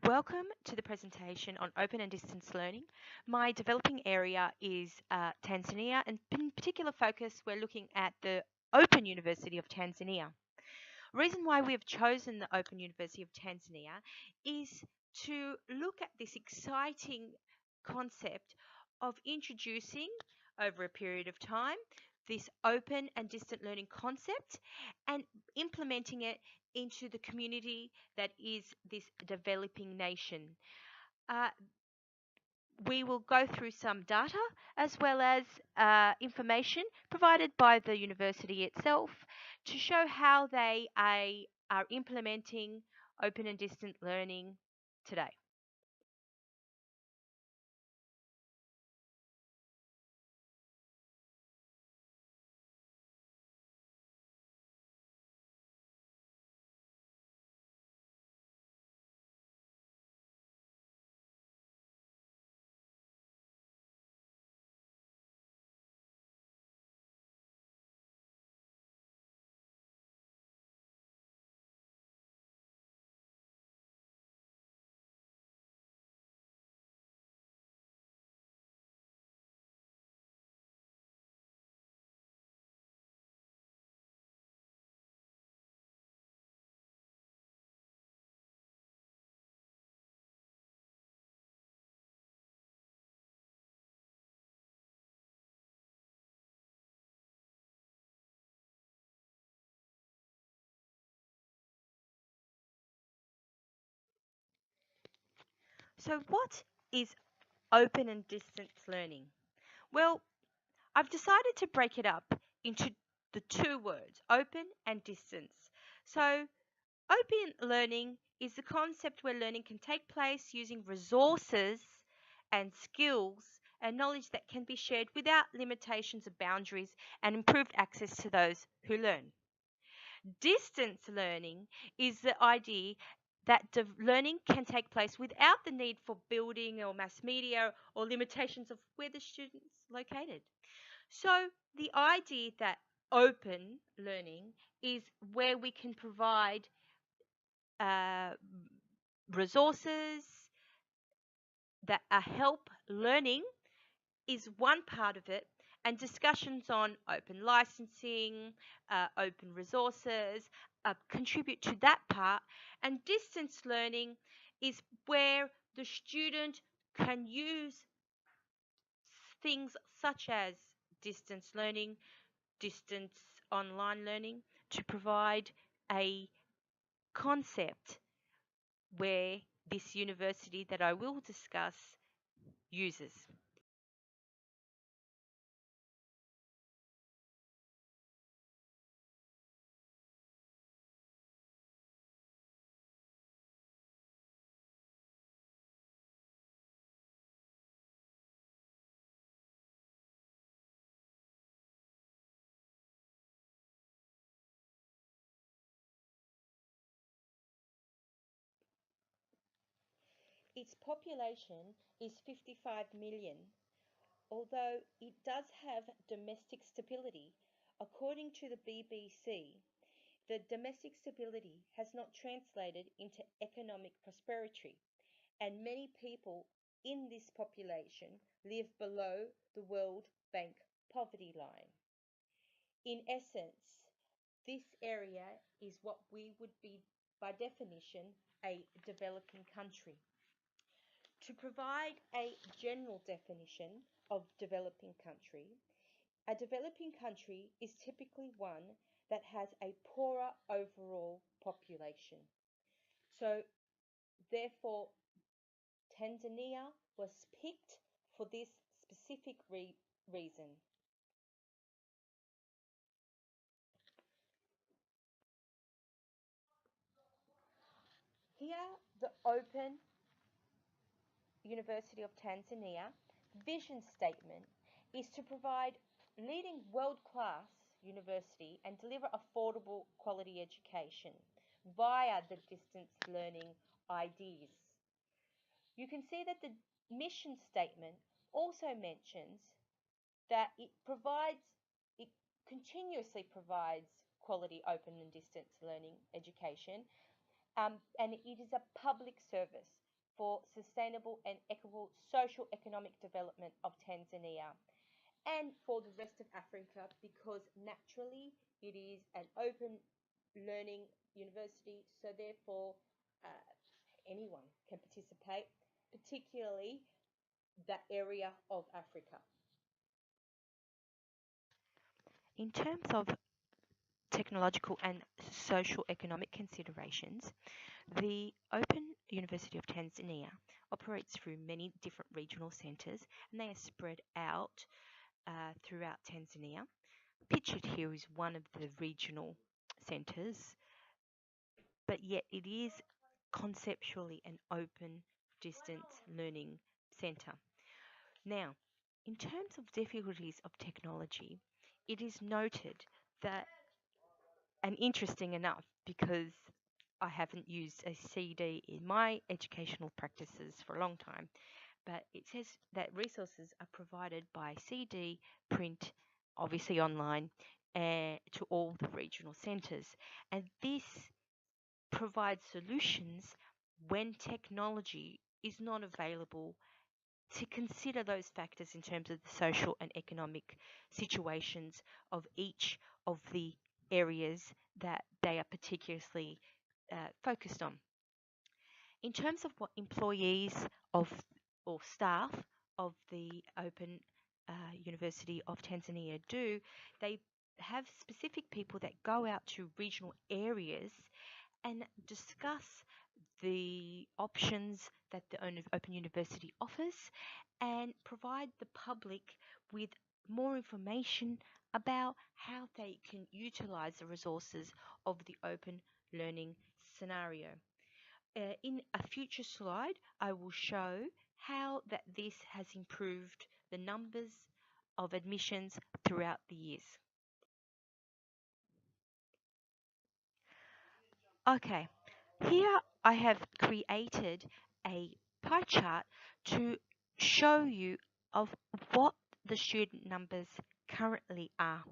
Welcome to the presentation on open and distance learning. My developing area is Tanzania, and in particular focus, we're looking at the Open University of Tanzania. Reason why we have chosen the Open University of Tanzania is to look at this exciting concept of introducing over a period of time this open and distant learning concept and implementing it into the community that is this developing nation. Uh, we will go through some data as well as information provided by the university itself to show how they are implementing open and distant learning today. So, what is open and distance learning? Well, I've decided to break it up into the two words, open and distance. So, open learning is the concept where learning can take place using resources and skills and knowledge that can be shared without limitations of boundaries and improved access to those who learn. Distance learning is the idea that learning can take place without the need for building or mass media or limitations of where the student's located. So the idea that open learning is where we can provide uh, resources that help learning is one part of it, and discussions on open licensing, open resources contribute to that part. And distance learning is where the student can use things such as distance learning, distance online learning to provide a concept where this university that I will discuss uses. Its population is 55 million, although it does have domestic stability. According to the BBC, the domestic stability has not translated into economic prosperity, and many people in this population live below the World Bank poverty line. In essence, this area is what we would be, by definition, a developing country. To provide a general definition of developing country, a developing country is typically one that has a poorer overall population. So, therefore, Tanzania was picked for this specific reason. Here, the Open University of Tanzania vision statement is to provide leading world-class university and deliver affordable quality education via the distance learning ideas. You can see that the mission statement also mentions that it continuously provides quality open and distance learning education, and it is a public service. for sustainable and equitable social economic development of Tanzania and for the rest of Africa because naturally it is an open learning university, so therefore uh, anyone can participate, particularly that area of Africa. In terms of technological and social economic considerations, the Open University of Tanzania operates through many different regional centres and they are spread out throughout Tanzania. Pictured here is one of the regional centres, but yet it is conceptually an open distance learning centre. Now, in terms of difficulties of technology, it is noted that, and interesting enough, because I haven't used a CD in my educational practices for a long time, but it says that resources are provided by CD, print, obviously online, to all the regional centres. And this provides solutions when technology is not available to consider those factors in terms of the social and economic situations of each of the areas that they are particularly focused on. In terms of what employees of or staff of the Open University of Tanzania do, they have specific people that go out to regional areas and discuss the options that the Open University offers and provide the public with more information about how they can utilize the resources of the open learning scenario. In a future slide, I will show how that this has improved the numbers of admissions throughout the years. Okay, here I have created a pie chart to show you of what the student numbers currently are.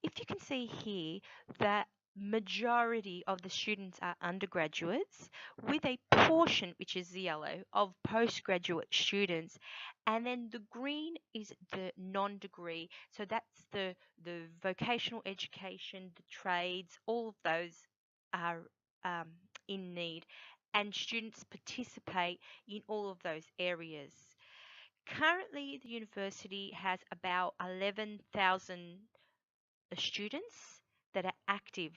If you can see here that majority of the students are undergraduates with a portion, which is the yellow, of postgraduate students, and then the green is the non-degree, so that's the vocational education, the trades, all of those are um, in need, and students participate in all of those areas. Currently, the university has about 11,000 students that are active,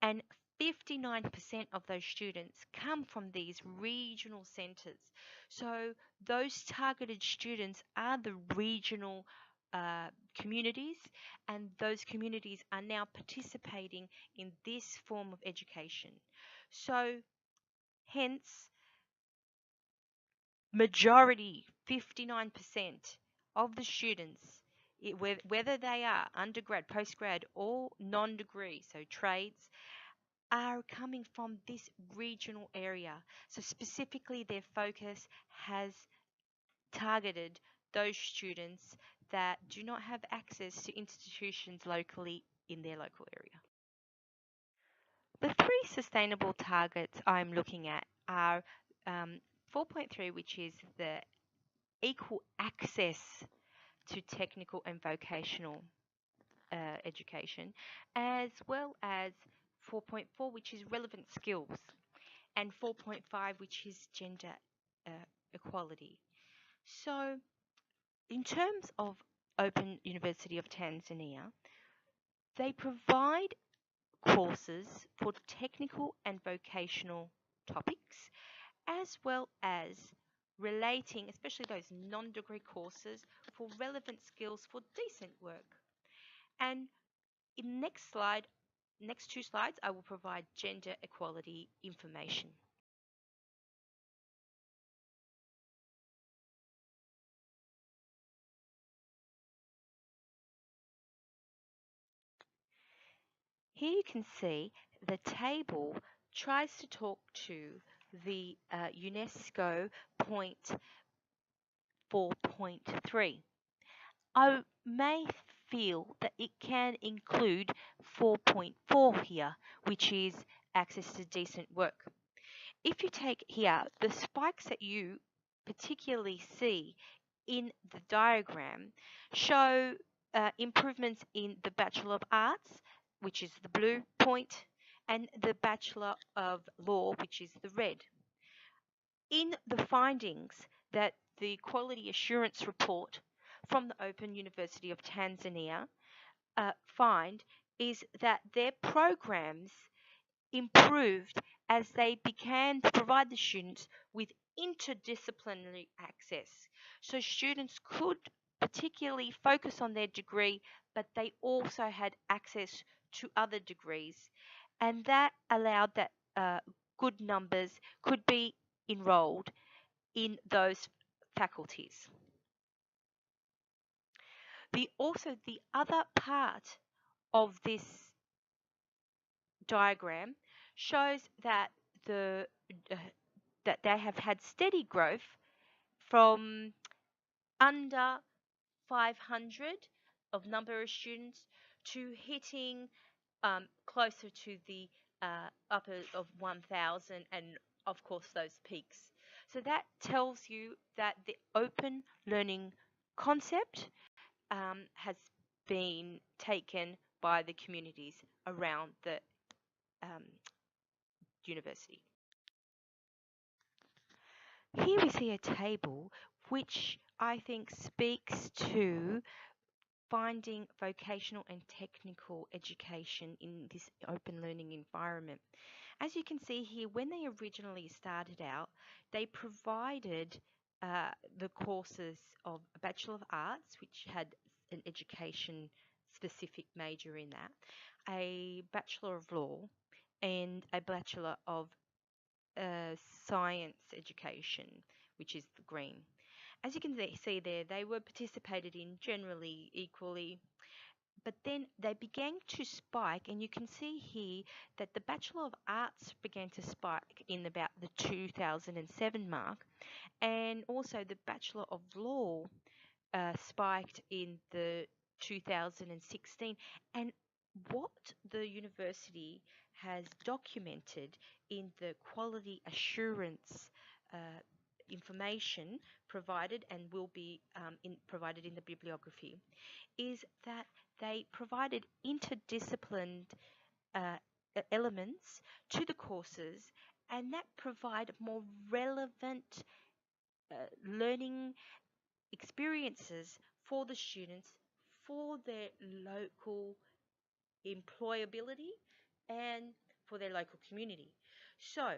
and 59% of those students come from these regional centres. So, those targeted students are the regional communities, and those communities are now participating in this form of education. So, hence, majority, 59% of the students, whether they are undergrad, postgrad, or non-degree, so trades, are coming from this regional area. So specifically, their focus has targeted those students that do not have access to institutions locally in their local area. The three sustainable targets I'm looking at are 4.3, which is the equal access to technical and vocational education, as well as 4.4, which is relevant skills, and 4.5, which is gender uh, equality. So, in terms of Open University of Tanzania, they provide courses for technical and vocational topics, as well as relating, especially those non-degree courses, for relevant skills for decent work. And in the next two slides, I will provide gender equality information. Here you can see the table tries to talk to the UNESCO point 4.3. I may feel that it can include 4.4 here, which is access to decent work. if you take here, the spikes that you particularly see in the diagram show improvements in the Bachelor of Arts, which is the blue point, and the Bachelor of Law, which is the red. In the findings that the Quality Assurance Report from the Open University of Tanzania find is that their programs improved as they began to provide the students with interdisciplinary access. So students could particularly focus on their degree, but they also had access to other degrees, and that allowed that good numbers could be enrolled in those faculties. The other part of this diagram shows that the uh, that they have had steady growth from under 500 of number of students to hitting closer to the upper of 1,000, and of course those peaks. So that tells you that the open learning concept has been taken by the communities around the um, university. Here we see a table which I think speaks to finding vocational and technical education in this open learning environment. As you can see here, when they originally started out, they provided the courses of a Bachelor of Arts, which had an education specific major in that, a Bachelor of Law, and a Bachelor of Science Education, which is the green. As you can see there, they were participated in generally equally, but then they began to spike, and you can see here that the Bachelor of Arts began to spike in about the 2007 mark, and also the Bachelor of Law spiked in the 2016. And what the university has documented in the quality assurance information provided and will be provided in the bibliography is that they provided interdisciplined uh, elements to the courses, and that provide more relevant learning experiences for the students for their local employability and for their local community. So,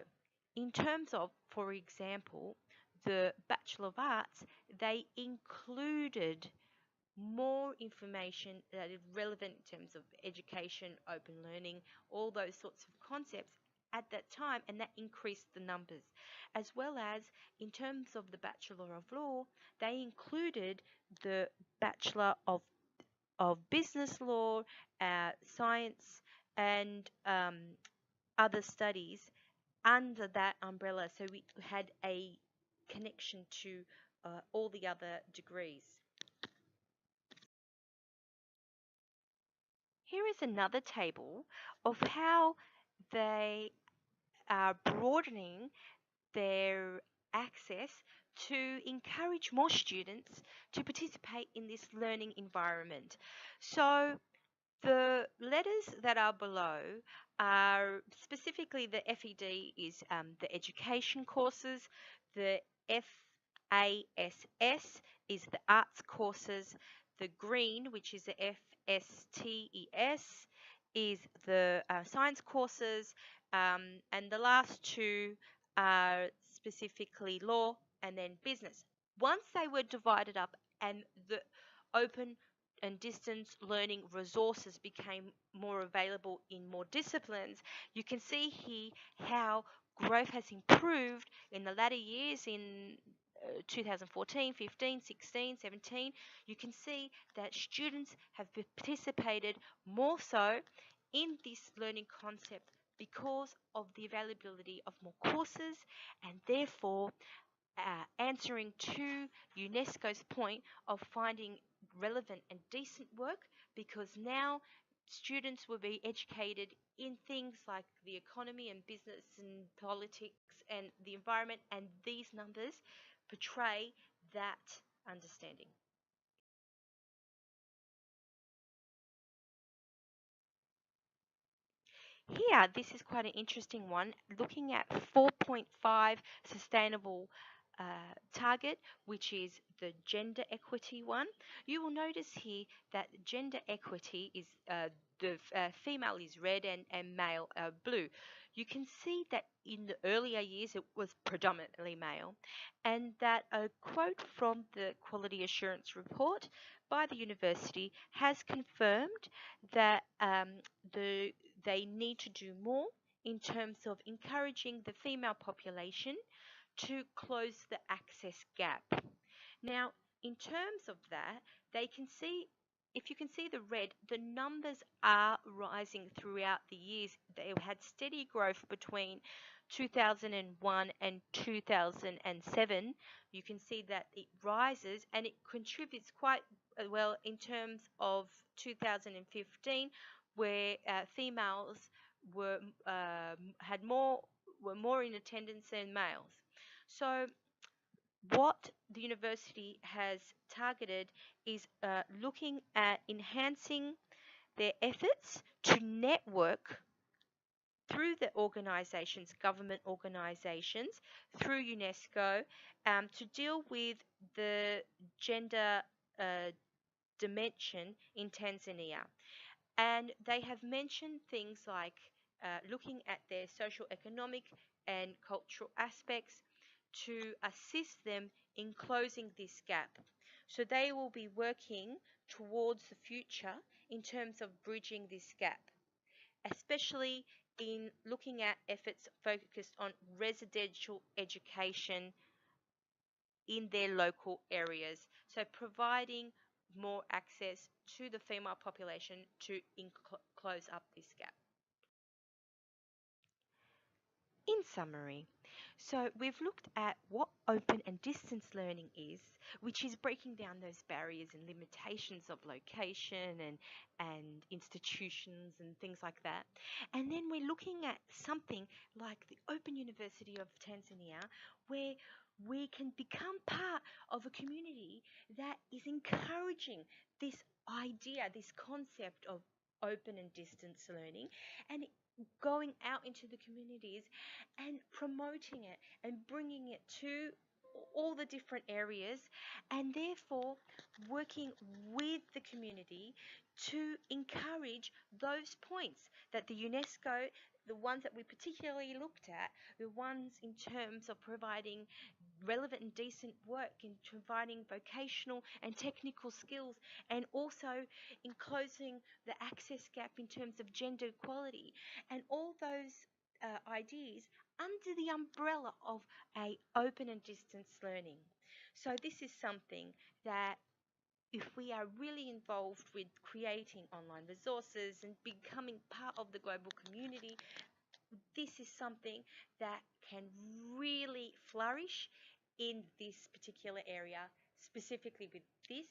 in terms of, for example, the Bachelor of Arts, they included more information that is relevant in terms of education, open learning, all those sorts of concepts at that time, and that increased the numbers. As well as in terms of the Bachelor of Law, they included the Bachelor of Business Law, Science, and other studies under that umbrella. So we had a connection to all the other degrees. Here is another table of how they are broadening their access to encourage more students to participate in this learning environment. So the letters that are below are specifically the FED is the education courses, the FASS is the arts courses, the green, which is the FSTES, is the science courses, and the last two are specifically law and then business. Once they were divided up and the open and distance learning resources became more available in more disciplines, you can see here how growth has improved in the latter years in 2014, 15, 16, 17. You can see that students have participated more so in this learning concept because of the availability of more courses, and therefore answering to UNESCO's point of finding relevant and decent work, because now students will be educated in things like the economy and business and politics and the environment, and these numbers portray that understanding. Here, this is quite an interesting one, looking at 4.5 sustainable target, which is the gender equity one. You will notice here that gender equity is the female is red and male blue. You can see that in the earlier years it was predominantly male, and that a quote from the quality assurance report by the university has confirmed that the they need to do more in terms of encouraging the female population to close the access gap. Now, in terms of that, they can see, if you can see the red, the numbers are rising throughout the years. They had steady growth between 2001 and 2007. You can see that it rises and it contributes quite well in terms of 2015, where females were had more were more in attendance than males. So what the university has targeted is looking at enhancing their efforts to network through the organisations, government organisations, through UNESCO, to deal with the gender uh, dimension in Tanzania. And they have mentioned things like looking at their social, economic, and cultural aspects to assist them in closing this gap. So they will be working towards the future in terms of bridging this gap, especially in looking at efforts focused on residential education in their local areas. So providing more access to the female population to close up this gap. In summary, so we've looked at what open and distance learning is, which is breaking down those barriers and limitations of location and institutions and things like that. And then we're looking at something like the Open University of Tanzania, where we can become part of a community that is encouraging this idea, this concept of open and distance learning, and going out into the communities and promoting it and bringing it to all the different areas, and therefore working with the community to encourage those points that the UNESCO, the ones that we particularly looked at, the ones in terms of providing relevant and decent work, in providing vocational and technical skills, and also in closing the access gap in terms of gender equality, and all those ideas under the umbrella of a open and distance learning. So this is something that if we are really involved with creating online resources and becoming part of the global community, this is something that can really flourish in this particular area, specifically with this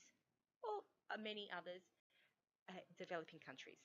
or many others developing countries.